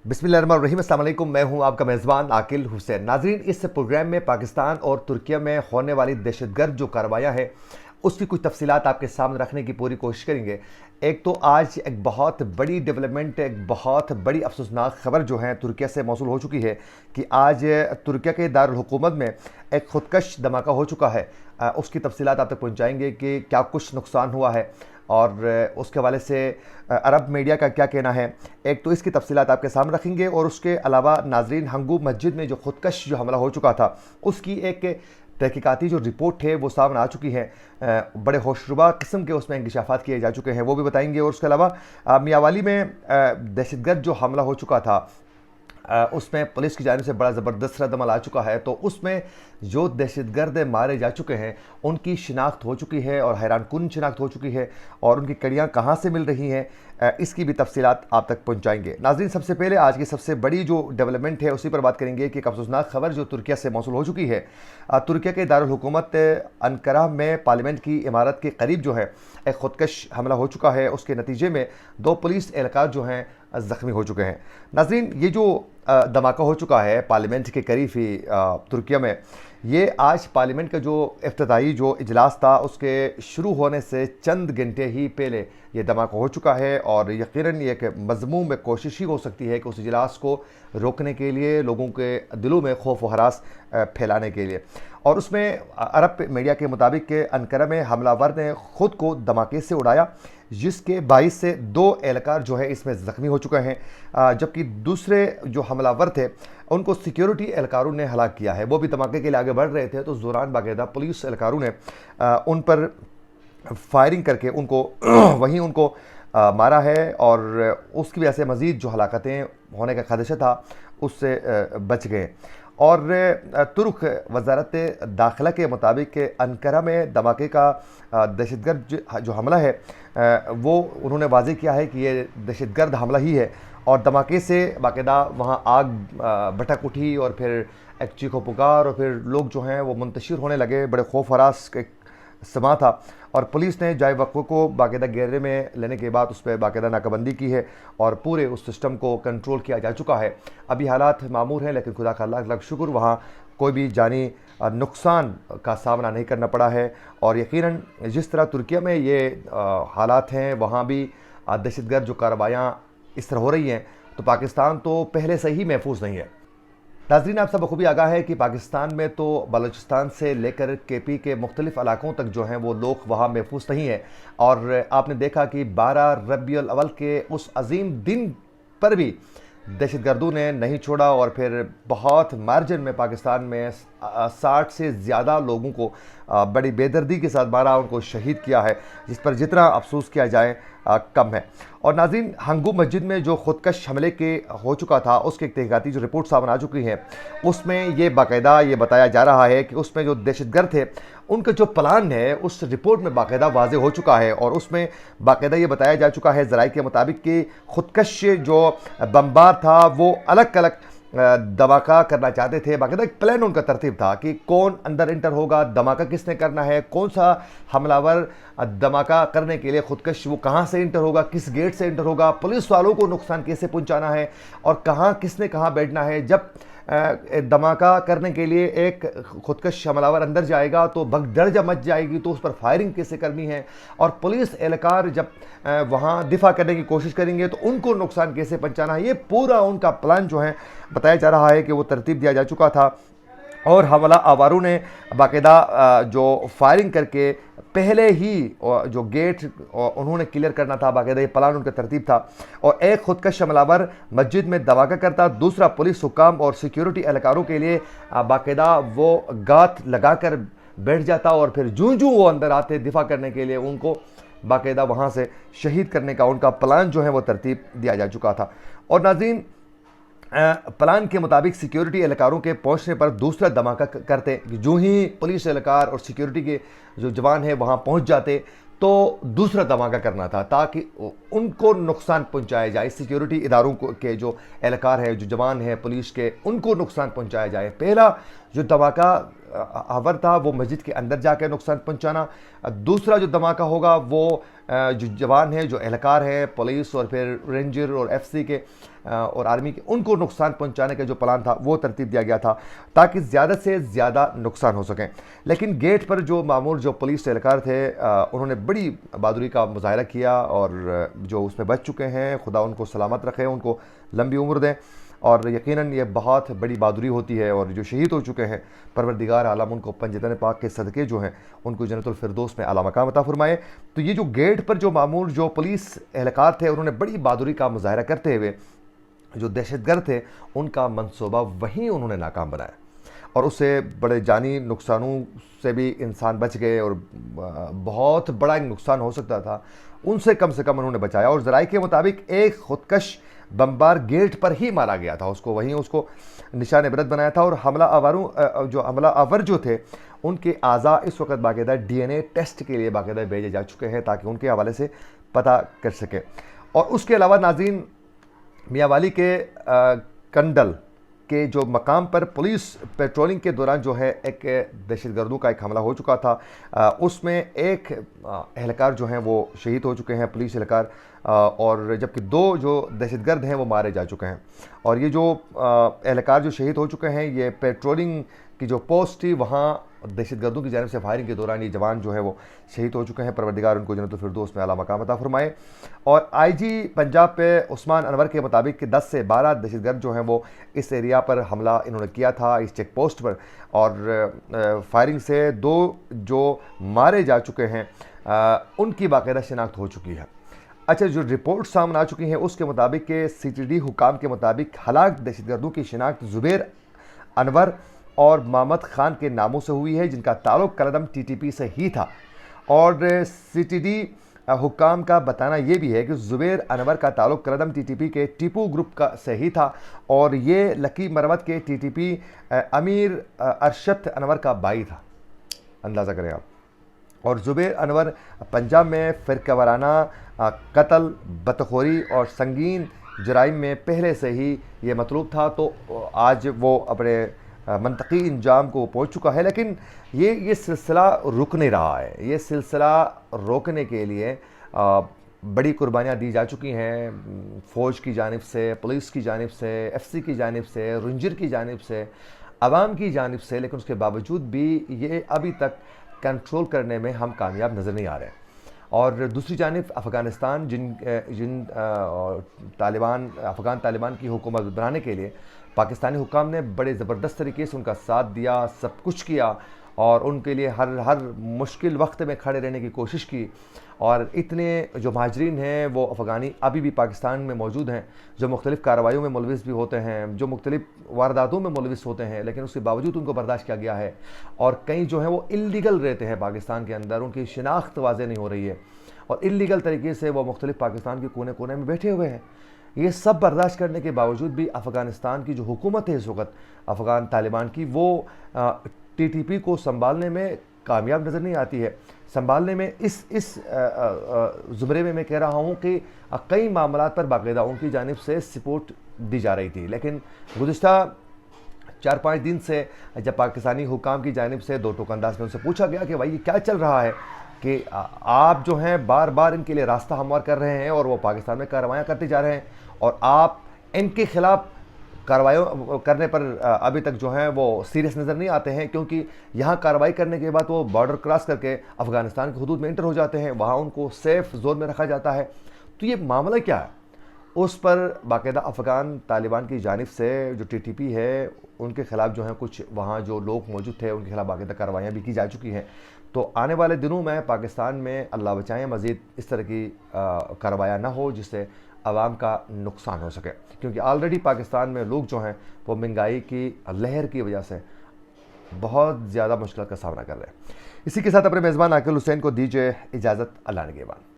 बिस्मिल्लाहिर्रहमानिर्रहीम। अस्सलाम वालेकुम। मैं हूं आपका मेज़बान आकिल हुसैन। नाज़रीन, इस प्रोग्राम में पाकिस्तान और तुर्किया में होने वाली दहशतगर्द जो कार्रवाइयाँ हैं उसकी कुछ तफसीलात आपके सामने रखने की पूरी कोशिश करेंगे। एक तो आज एक बहुत बड़ी डेवलपमेंट, एक बहुत बड़ी अफसोसनाक खबर जो है तुर्किया से मौसूल हो चुकी है कि आज तुर्किया के दारुल हुकूमत में एक खुदकश धमाका हो चुका है। उसकी तफसीलात आप तक पहुँचाएँगे कि क्या कुछ नुकसान हुआ है और उसके हवाले से अरब मीडिया का क्या कहना है। एक तो इसकी तफसीलात आपके सामने रखेंगे और उसके अलावा नाजरीन, हंगू मस्जिद में जो खुदकश जो हमला हो चुका था उसकी एक तहकीकाती जो रिपोर्ट है वो सामने आ चुकी है। बड़े होशरुबा किस्म के उसमें इंकशाफात किए जा चुके हैं, वो भी बताएंगे। और उसके अलावा मियावाली में दहशतगर्द जो हमला हो चुका था उसमें पुलिस की जानिब से बड़ा ज़बरदस्त रद्दअमल आ चुका है। तो उसमें जो दहशतगर्द मारे जा चुके हैं उनकी शिनाख्त हो चुकी है और हैरानकुन शिनाख्त हो चुकी है और उनकी कड़ियाँ कहाँ से मिल रही हैं, इसकी भी तफसीलात आप तक पहुँचाएँगे। नाज़रीन, सबसे पहले आज की सबसे बड़ी जो डेवलपमेंट है उसी पर बात करेंगे कि एक अफसोसनाक खबर जो तुर्किया से मौसूल हो चुकी है। तुर्किया के दारुल हुकूमत अंकारा में पार्लियामेंट की इमारत के करीब जो है एक खुदकश हमला हो चुका है। उसके नतीजे में 2 पुलिस एहलकार जो हैं ज़ख्मी हो चुके हैं। नाज़रीन, ये जो धमाका हो चुका है पार्लियामेंट के करीब ही तुर्किया में, ये आज पार्लियामेंट का जो इफ्तिताई जो इजलास था उसके शुरू होने से चंद घंटे ही पहले ये धमाका हो चुका है और यकीनन ये एक मज़मूम में कोशिश ही हो सकती है कि उस इजलास को रोकने के लिए, लोगों के दिलों में खौफ व हरास फैलाने के लिए। और उसमें अरब मीडिया के मुताबिक के अंकारा में हमलावर ने ख़ुद को धमाके से उड़ाया, जिसके बाइस से 2 एहलकार जो है इसमें ज़ख्मी हो चुके हैं, जबकि दूसरे जो हमलावर थे उनको सिक्योरिटी एहलकारों ने हलाक किया है। वो भी धमाके के लिए आगे बढ़ रहे थे तो ज़ोरान बाकायदा पुलिस एहलकारों ने उन पर फायरिंग करके उनको वहीं उनको मारा है और उसकी वजह से मज़ीद जो हलाकतें होने का खदशा था उससे बच गए। और तुर्क वजारत दाखिला के मुताबिक अंकारा में धमाके का दहशतगर्द जो हमला है वो उन्होंने वाज़ेह किया है कि ये दहशतगर्द हमला ही है और धमाके से बाकायदा वहाँ आग भड़क उठी और फिर एक चीखो पुकार और फिर लोग जो हैं वो मुंतशिर होने लगे। बड़े खौफ हरास के समा था और पुलिस ने जाए वक्फ को बाकायदा घेरे में लेने के बाद उस पर बाकायदा नाकाबंदी की है और पूरे उस सिस्टम को कंट्रोल किया जा चुका है। अभी हालात मामूर हैं, लेकिन खुदा का लाख लाख शुक्र वहाँ कोई भी जानी नुकसान का सामना नहीं करना पड़ा है। और यकीनन जिस तरह तुर्किया में ये हालात हैं वहाँ भी दहशतगर्द जो कार्रवाइयाँ इस तरह हो रही हैं तो पाकिस्तान तो पहले से ही महफूज नहीं है। नाज़रीन, आप सब बखूबी आगाह है कि पाकिस्तान में तो बलूचिस्तान से लेकर केपी के मुख्तलिफ़ इलाकों तक जो हैं वो लोग वहाँ महफूज नहीं हैं। और आपने देखा कि 12 रबीउल अव्वल के उस अजीम दिन पर भी दहशतगर्दों ने नहीं छोड़ा और फिर बहुत मार्जिन में पाकिस्तान में 60 से ज़्यादा लोगों को बड़ी बेदर्दी के साथ मारा, उनको शहीद किया है, जिस पर जितना अफसोस किया जाए कम है। और नाज़रीन, हंगू मस्जिद में जो खुदकश हमले के हो चुका था उसकी एक तहकीकाती जो रिपोर्ट सामने आ चुकी है उसमें ये बाकायदा ये बताया जा रहा है कि उसमें जो दहशतगर्द थे उनका जो प्लान है उस रिपोर्ट में बाकायदा वाज़ेह हो चुका है और उसमें बाकायदा ये बताया जा चुका है ज़राए के मुताबिक कि खुदकश जो बमबार था वो अलग अलग धमाका करना चाहते थे। बाकायदा एक प्लान उनका तरतीब था कि कौन अंदर इंटर होगा, धमाका किसने करना है, कौन सा हमलावर धमाका करने के लिए खुदकश वो कहाँ से इंटर होगा, किस गेट से इंटर होगा, पुलिस वालों को नुकसान कैसे पहुँचाना है और कहाँ किसने कहाँ बैठना है। जब धमाका करने के लिए एक खुदकश हमलावर अंदर जाएगा तो भगदड़ जब मच जाएगी तो उस पर फायरिंग कैसे करनी है और पुलिस एहलकार जब वहाँ दिफा करने की कोशिश करेंगे तो उनको नुकसान कैसे पहुँचाना है। ये पूरा उनका प्लान जो है बताया जा रहा है कि वो तरतीब दिया जा चुका था और हमला आवारों ने बाकायदा जो फायरिंग करके पहले ही जो गेट उन्होंने क्लियर करना था, बाकायदा ये प्लान उनका तरतीब था। और एक खुदकश हमलावर मस्जिद में धमाका करता, दूसरा पुलिस हुकाम और सिक्योरिटी एहलकारों के लिए बाकायदा वो गात लगा कर बैठ जाता और फिर जूं जूं वो अंदर आते दिफा करने के लिए उनको बाकायदा वहाँ से शहीद करने का उनका प्लान जो है वो तरतीब दिया जा चुका था। और नाज़रीन, प्लान के मुताबिक सिक्योरिटी एहलकारों के पहुंचने पर दूसरा धमाका करते कि जो ही पुलिस एहलकार और सिक्योरिटी के जो जवान हैं वहां पहुंच जाते तो दूसरा धमाका करना था ताकि उनको नुकसान पहुंचाया जाए। सिक्योरिटी इदारों के जो एहलकार है, जो जवान हैं पुलिस के, उनको नुकसान पहुंचाया जाए। पहला जो धमाका हवर था वो मस्जिद के अंदर जाकर नुकसान पहुंचाना, दूसरा जो धमाका होगा वो جو جوان ہیں، جو اہلکار ہیں پولیس اور پھر رینجر اور ایف سی کے اور آرمی کے، ان کو نقصان پہنچانے کا جو پلان تھا وہ ترتیب دیا گیا تھا تاکہ زیادہ سے زیادہ نقصان ہو سکیں. لیکن گیٹ پر جو معمول جو پولیس اہلکار تھے انہوں نے بڑی بہادری کا مظاہرہ کیا، اور جو اس میں بچ چکے ہیں خدا ان کو سلامت رکھے، ان کو لمبی عمر دیں. اور یقیناً یہ بہت بڑی بہادری ہوتی ہے، اور جو شہید ہو چکے ہیں پروردگار عالم ان کو پنجتن پاک کے صدقے جو ہیں ان کو جنت الفردوس میں اعلیٰ مقام عطا فرمائے. تو یہ جو گیٹ پر جو معمول جو پولیس اہلکار تھے انہوں نے بڑی بہادری کا مظاہرہ کرتے ہوئے جو دہشت گرد تھے ان کا منصوبہ وہیں انہوں نے ناکام بنایا، اور اس سے بڑے جانی نقصانوں سے بھی انسان بچ گئے، اور بہت بڑا ایک نقصان ہو سکتا تھا ان سے کم انہوں نے بچایا. اور ذرائع کے مطابق ایک خودکش بمبار گیٹ پر ہی مارا گیا تھا، وہیں اس کو نشان عبرت بنایا تھا. اور حملہ آور جو تھے ان کے اعضاء اس وقت باقاعدہ ڈی این اے ٹیسٹ کے لیے باقاعدہ بھیجے جا چکے ہیں تاکہ ان کے حوالے سے پتہ کر سکیں. اور اس کے علاوہ ناظرین، میاں والی کے کنڈل کے جو مقام پر پولیس پیٹرولنگ کے دوران جو ہے ایک دہشت گردوں کا ایک حملہ ہو چکا تھا، اس میں ایک اہلکار جو ہیں وہ شہید ہو چکے ہیں، پولیس اہلکار، اور جبکہ 2 جو دہشت گرد ہیں وہ مارے جا چکے ہیں. اور یہ جو اہلکار جو شہید ہو چکے ہیں یہ پیٹرولنگ کی جو پوسٹ تھی وہاں دہشت گردوں کی جانب سے فائرنگ کے دوران یہ جوان جو ہے وہ شہید ہو چکے ہیں. پروردگار ان کو جنت الفردوس میں اعلیٰ مقام عطا فرمائے. اور آئی جی پنجاب پہ عثمان انور کے مطابق کہ 10 سے 12 دہشت گرد جو ہیں وہ اس ایریا پر حملہ انہوں نے کیا تھا، اس چیک پوسٹ پر، اور فائرنگ سے 2 جو مارے جا چکے ہیں ان کی باقاعدہ شناخت ہو چکی ہے. اچھا، جو رپورٹ سامنے آ چکی ہیں اس کے مطابق کہ سی ٹی ڈی حکام کے مطابق ہلاک دہشت گردوں کی شناخت زبیر انور اور محمد خان کے ناموں سے ہوئی ہے، جن کا تعلق کلدم ٹی ٹی پی سے ہی تھا. اور سی ٹی ڈی حکام کا بتانا یہ بھی ہے کہ زبیر انور کا تعلق کلدم ٹی ٹی پی کے ٹیپو گروپ کا سے ہی تھا، اور یہ لکی مروت کے ٹی ٹی پی امیر ارشد انور کا بھائی تھا. اندازہ کریں آپ. اور زبیر انور پنجاب میں فرقہ وارانہ قتل، بدخوری اور سنگین جرائم میں پہلے سے ہی یہ مطلوب تھا، تو آج وہ اپنے منطقی انجام کو پہنچ چکا ہے. لیکن یہ سلسلہ رک نہیں رہا ہے. یہ سلسلہ روکنے کے لیے بڑی قربانیاں دی جا چکی ہیں، فوج کی جانب سے، پولیس کی جانب سے، ایف سی کی جانب سے، رینجر کی جانب سے، عوام کی جانب سے. لیکن اس کے باوجود بھی یہ ابھی تک کنٹرول کرنے میں ہم کامیاب نظر نہیں آ رہے ہیں. اور دوسری جانب افغانستان افغان طالبان کی حکومت بنانے کے لیے پاکستانی حکام نے بڑے زبردست طریقے سے ان کا ساتھ دیا، سب کچھ کیا، اور ان کے لیے ہر مشکل وقت میں کھڑے رہنے کی کوشش کی. اور اتنے جو مہاجرین ہیں وہ افغانی ابھی بھی پاکستان میں موجود ہیں، جو مختلف کارروائیوں میں ملوث بھی ہوتے ہیں، جو مختلف وارداتوں میں ملوث ہوتے ہیں، لیکن اس کے باوجود ان کو برداشت کیا گیا ہے. اور کئی جو ہیں وہ اللیگل رہتے ہیں پاکستان کے اندر، ان کی شناخت واضح نہیں ہو رہی ہے، اور اللیگل طریقے سے وہ مختلف پاکستان کے کونے کونے میں بیٹھے ہوئے ہیں. یہ سب برداشت کرنے کے باوجود بھی افغانستان کی جو حکومت ہے اس وقت افغان طالبان کی، وہ ٹی ٹی پی کو سنبھالنے میں کامیاب نظر نہیں آتی ہے. سنبھالنے میں اس زمرے میں کہہ رہا ہوں کہ کئی معاملات پر باقاعدہ ان کی جانب سے سپورٹ دی جا رہی تھی. لیکن گزشتہ 4-5 دن سے جب پاکستانی حکام کی جانب سے 2 ٹوک انداز میں ان سے پوچھا گیا کہ بھائی یہ کیا چل رہا ہے کہ آپ جو ہیں بار بار ان کے لیے راستہ ہموار کر رہے ہیں اور وہ پاکستان میں کارروائیاں کرتے جا رہے ہیں، اور آپ ان کے خلاف کارروائیوں کرنے پر ابھی تک جو ہیں وہ سیریس نظر نہیں آتے ہیں، کیونکہ یہاں کارروائی کرنے کے بعد وہ بارڈر کراس کر کے افغانستان کی حدود میں انٹر ہو جاتے ہیں، وہاں ان کو سیف زون میں رکھا جاتا ہے. تو یہ معاملہ کیا ہے؟ اس پر باقاعدہ افغان طالبان کی جانب سے جو ٹی ٹی پی ہے ان کے خلاف جو ہیں کچھ وہاں جو لوگ موجود تھے ان کے خلاف باقاعدہ کارروائیاں بھی کی جا چکی ہیں. تو آنے والے دنوں میں پاکستان میں اللہ بچائیں مزید اس طرح کی کارروائیاں نہ ہو جس سے عوام کا نقصان ہو سکے، کیونکہ آلریڈی پاکستان میں لوگ جو ہیں وہ مہنگائی کی لہر کی وجہ سے بہت زیادہ مشکلات کا سامنا کر رہے ہیں. اسی کے ساتھ اپنے میزبان عاقل حسین کو دیجیے اجازت. اللہ نگہبان.